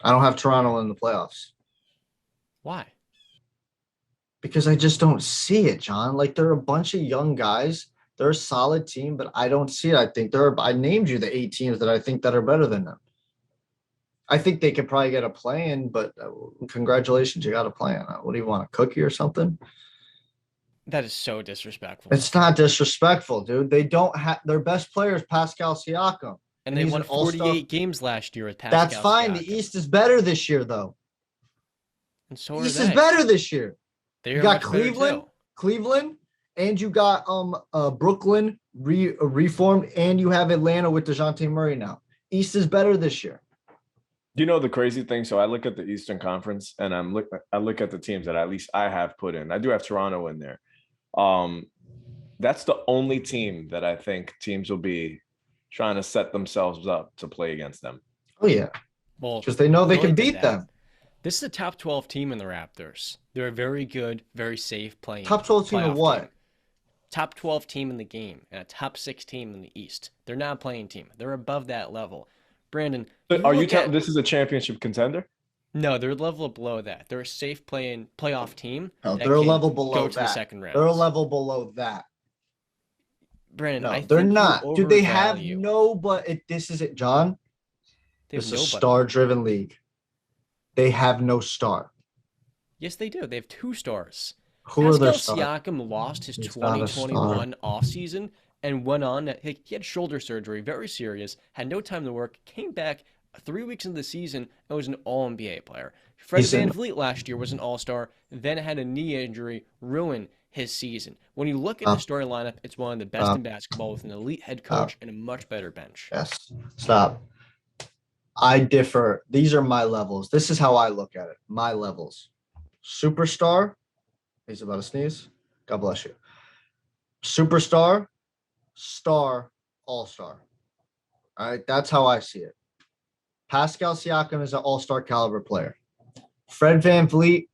I don't have Toronto in the playoffs Why? because I just don't see it, John. Like they're a bunch of young guys. They're a solid team, but I don't see it. I named you the 8 teams that I think that are better than them. I think they could probably get a play-in, but congratulations, you got a play-in. What do you want, a cookie or something? That is so disrespectful. It's not disrespectful, dude. They don't have their best player is Pascal Siakam, And and they he's won an all-star. 48 games last year with That's Pascal fine. The Siakam. East is better this year, though. And so The are East is they. better this year. They You are got much better too. Cleveland, and you got Brooklyn reformed, and you have Atlanta with DeJounte Murray now. East is better this year. You know the crazy thing? So I look at the Eastern Conference and I look at the teams that at least I have put in. I do have Toronto in there. That's the only team that I think teams will be trying to set themselves up to play against them. Oh yeah, Well, because they know they Philly can did beat that. them. This is a top 12 team in the Raptors. They're a very good, very safe playing Top 12 team of playoff what? team. Top 12 team in the game and a top 6 team in the East. They're not a playing team. They're above that level. Brandon, But are you telling this is a championship contender? No, they're a level below that. They're a safe playing playoff team. No, that they're a can level below go to the that. second round. They're a level below that. Brandon, No, I they're think not. you Dude, they have overvalue. no, but this is it, John. They have This is a nobody. star-driven league. They have no star. Yes, they do. They have 2 stars. Who are their Pascal stars? Siakam lost his He's not a 2021 offseason and went on. He had shoulder surgery, very serious, had no time to work, came back 3 weeks into the season and was an All-NBA player. Fred VanVleet last year was an All-Star, then had a knee injury ruin his season. When you look at the starting lineup, it's one of the best in basketball with an elite head coach and a much better bench. Yes. Stop. I differ. These are my levels. This is how I look at it. My levels. Superstar. He's about to sneeze. God bless you. Superstar, star, all-star. All right. That's how I see it. Pascal Siakam is an all-star caliber player. Fred VanVleet,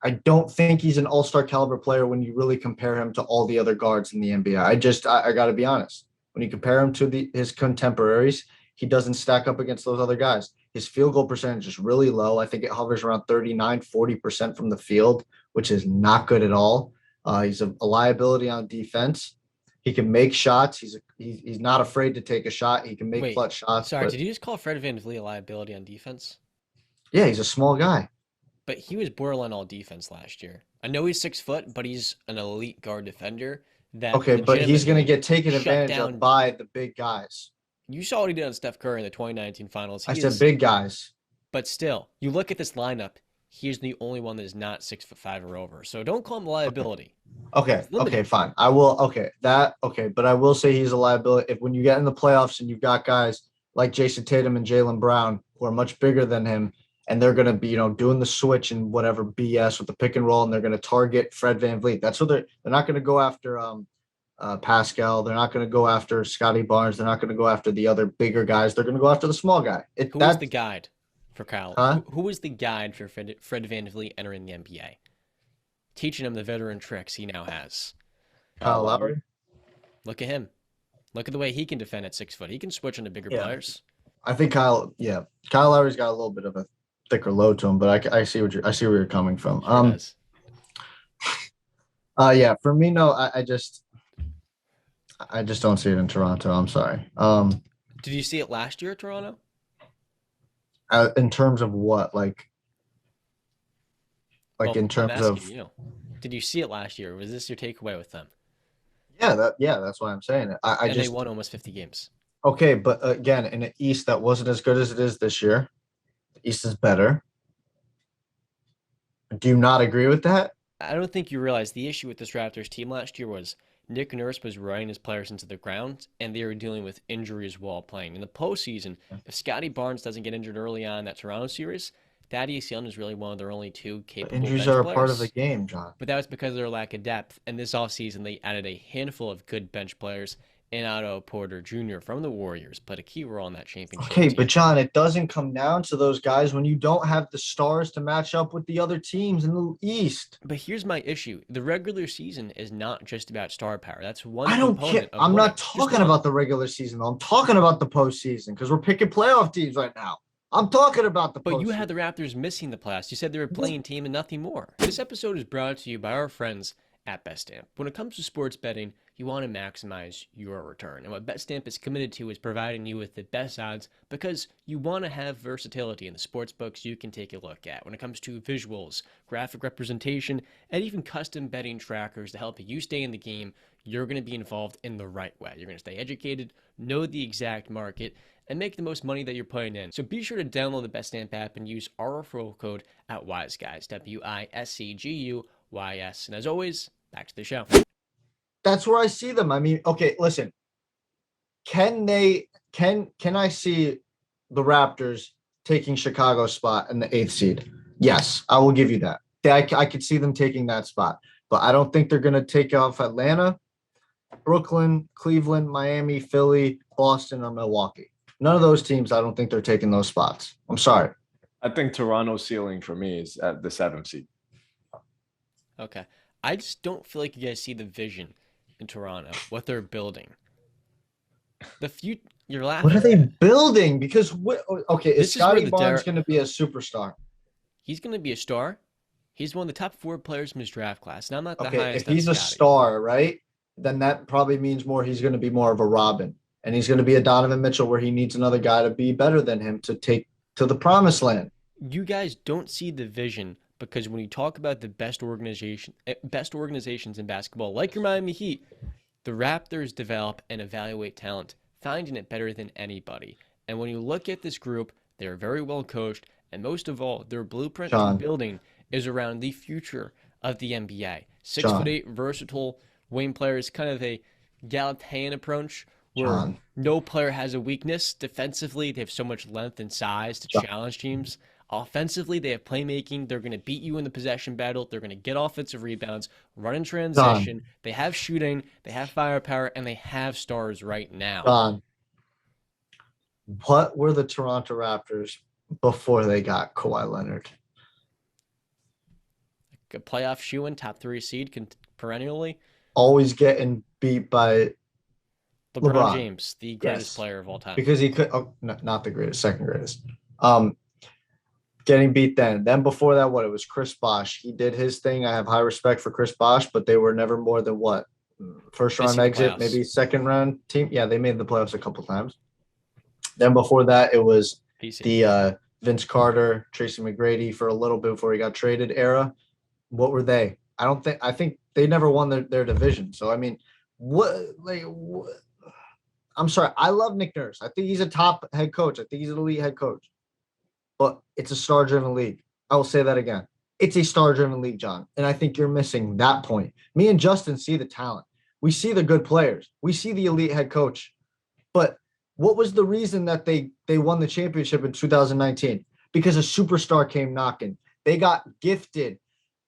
I don't think he's an all-star caliber player when you really compare him to all the other guards in the NBA. I got to be honest. When you compare him to his contemporaries, he doesn't stack up against those other guys. His field goal percentage is really low. I think it hovers around 39, 40% from the field, which is not good at all. He's a liability on defense. He can make shots. He's not afraid to take a shot. He can make clutch shots. Sorry, did you just call Fred VanVleet a liability on defense? Yeah, he's a small guy. But he was borderline all defense last year. I know he's 6 foot, but he's an elite guard defender. Okay, but he's going to get taken advantage of by the big guys. You saw what he did on Steph Curry in the 2019 finals. I said big guys. But still, you look at this lineup, he's the only one that is not 6'5" or over. So don't call him a liability. Okay, fine. I will. Okay, but I will say he's a liability. If when you get in the playoffs and you've got guys like Jason Tatum and Jaylen Brown who are much bigger than him, and they're going to be, doing the switch and whatever BS with the pick and roll, and they're going to target Fred VanVleet. That's what they're not going to go after Pascal. They're not going to go after Scotty Barnes. They're not going to go after the other bigger guys. They're going to go after the small guy. Who is the guide for Kyle? Huh? Who is the guide for Fred VanVleet entering the NBA? Teaching him the veteran tricks he now has. Kyle Lowry. Look at him. Look at the way he can defend at 6 foot. He can switch into bigger players. I think Kyle Lowry's got a little bit of a thicker load to him, but I see where you're coming from. For me, no, I just don't see it in Toronto. I'm sorry. Did you see it last year at Toronto? In terms of what, in terms of, did you see it last year? Was this your takeaway with them? Yeah, that's why I'm saying it. They won almost 50 games. Okay, but again, in the East, that wasn't as good as it is this year. The East is better. Do you not agree with that? I don't think you realize the issue with this Raptors team last year was Nick Nurse was running his players into the ground, and they were dealing with injuries while playing. In the postseason, if Scotty Barnes doesn't get injured early on in that Toronto series, Thaddeus Young is really one of their only 2 capable injuries bench are a players. Part of the game, John. But that was because of their lack of depth. And this offseason, they added a handful of good bench players. And Otto Porter Jr. from the Warriors played a key role in that championship. Okay, but John, it doesn't come down to those guys when you don't have the stars to match up with the other teams in the East. But here's my issue. The regular season is not just about star power. That's one I don't care. I'm not talking about the regular season, though. I'm talking about the postseason because we're picking playoff teams right now. I'm talking about the But you postseason. had the Raptors missing the playoffs. You said they were a playing team and nothing more. This episode is brought to you by our friends at BetStamp. When it comes to sports betting, you want to maximize your return. And what BetStamp is committed to is providing you with the best odds because you want to have versatility in the sports books you can take a look at. When it comes to visuals, graphic representation, and even custom betting trackers to help you stay in the game, you're going to be involved in the right way. You're going to stay educated, know the exact market, and make the most money that you're putting in. So be sure to download the BetStamp app and use our referral code at WiseGuys, WISCGUYS. And as always, back to the show. That's where I see them. I mean, okay, listen. Can I see the Raptors taking Chicago's spot in the 8th seed? Yes, I will give you that. I could see them taking that spot, but I don't think they're going to take off Atlanta, Brooklyn, Cleveland, Miami, Philly, Boston, or Milwaukee. None of those teams, I don't think they're taking those spots. I'm sorry. I think Toronto's ceiling for me is at the 7th seed. Okay. I just don't feel like you guys see the vision in Toronto, what they're building. You're laughing. What are they building? Because okay, is This is where Scotty the Barnes going to be a superstar? He's going to be a star. He's one of the top 4 players from his draft class. Now, I'm not the Okay, highest if he's a Scotty. star, right, then that probably means he's going to be more of a Robin. And he's going to be a Donovan Mitchell where he needs another guy to be better than him to take to the promised land. You guys don't see the vision because when you talk about the best organizations in basketball, like your Miami Heat, the Raptors develop and evaluate talent, finding it better than anybody. And when you look at this group, they're very well coached, and most of all, their blueprint to building is around the future of the NBA. 6'8", versatile wing players, kind of a egalitarian approach where no player has a weakness. Defensively, they have so much length and size to challenge teams. Offensively, they have playmaking. They're going to beat you in the possession battle. They're going to get offensive rebounds, run in transition. They have shooting, they have firepower, and they have stars right now. What were the Toronto Raptors before they got Kawhi Leonard? A playoff shoe-in, top 3 seed perennially. Always getting beat by LeBron James, the greatest player of all time. Because he could, not the greatest, second greatest. Getting beat then. Then before that, it was Chris Bosh. He did his thing. I have high respect for Chris Bosh, but they were never more than first round exit, maybe second round team. Yeah, they made the playoffs a couple times. Then before that, it was the Vince Carter, Tracy McGrady for a little bit before he got traded era. What were they? I think they never won their division. So, I mean, I'm sorry. I love Nick Nurse. I think he's a top head coach. I think he's an elite head coach. But it's a star-driven league. I will say that again. It's a star-driven league, John. And I think you're missing that point. Me and Justin see the talent. We see the good players. We see the elite head coach. But what was the reason that they won the championship in 2019? Because a superstar came knocking. They got gifted.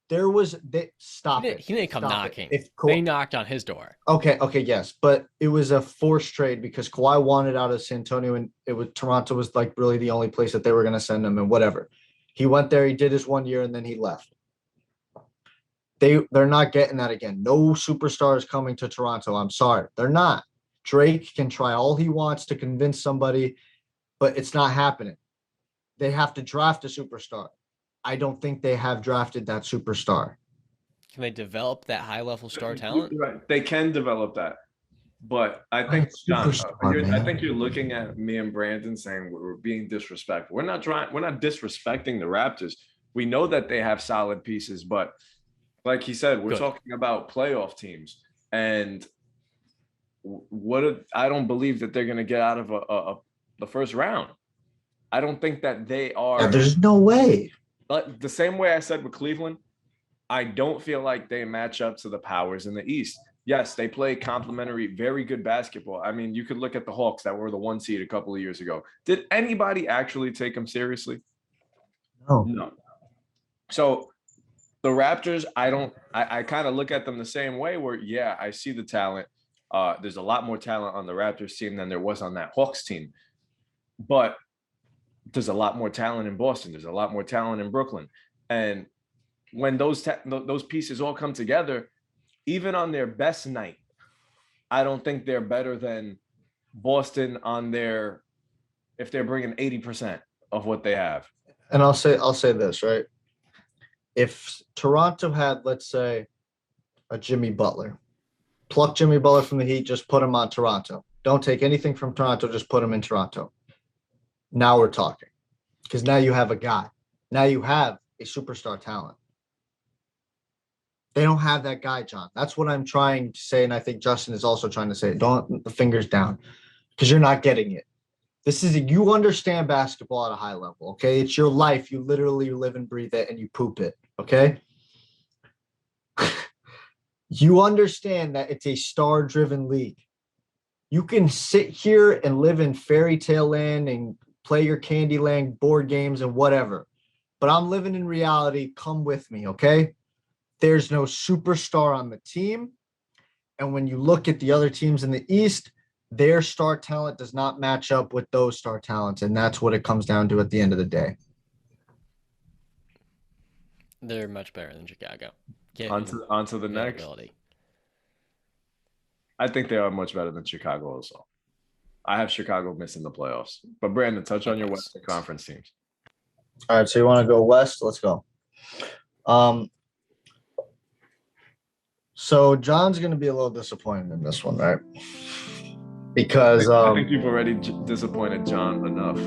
He didn't come knocking. They knocked on his door. Okay, yes, but it was a forced trade because Kawhi wanted out of San Antonio, and Toronto was like really the only place that they were going to send him, and whatever. He went there, he did his 1 year, and then he left. They're not getting that again. No superstar is coming to Toronto. I'm sorry, they're not. Drake can try all he wants to convince somebody, but it's not happening. They have to draft a superstar. I don't think they have drafted that superstar. Can they develop that high-level star talent? Right. They can develop that. But I think, John, I think you're looking at me and Brandon saying we're being disrespectful. We're not disrespecting the Raptors. We know that they have solid pieces, but like he said, we're talking about playoff teams. And I don't believe that they're going to get out of the first round. I don't think that they are. Yeah, there's no way. But the same way I said with Cleveland, I don't feel like they match up to the powers in the East. Yes, they play complementary, very good basketball. I mean, you could look at the Hawks that were the 1 seed a couple of years ago. Did anybody actually take them seriously? No. So the Raptors, I kind of look at them the same way where, yeah, I see the talent. There's a lot more talent on the Raptors team than there was on that Hawks team. But there's a lot more talent in Boston. There's a lot more talent in Brooklyn. And when those pieces all come together, even on their best night, I don't think they're better than Boston if they're bringing 80%. of what they have. And I'll say this, right? If Toronto had, let's say, a Jimmy Butler, pluck Jimmy Butler from the Heat, just put him on Toronto. Don't take anything from Toronto, just put him in Toronto. Now we're talking. Because now you have a guy. Now you have a superstar talent. They don't have that guy, John. That's what I'm trying to say, and I think Justin is also trying to say. Don't the fingers down, because you're not getting it. You understand basketball at a high level, okay? It's your life. You literally live and breathe it, and you poop it, okay? You understand that it's a star-driven league. You can sit here and live in fairy tale land and play your Candyland board games and whatever, but I'm living in reality. Come with me, okay? There's no superstar on the team. And when you look at the other teams in the East, their star talent does not match up with those star talents. And that's what it comes down to at the end of the day. They're much better than Chicago. On to the next. Ability. I think they are much better than Chicago also. I have Chicago missing the playoffs. But Brandon, touch on your Western Conference teams. All right, so you want to go West? Let's go. So John's going to be a little disappointed in this one, right? Because I think you've already disappointed John enough.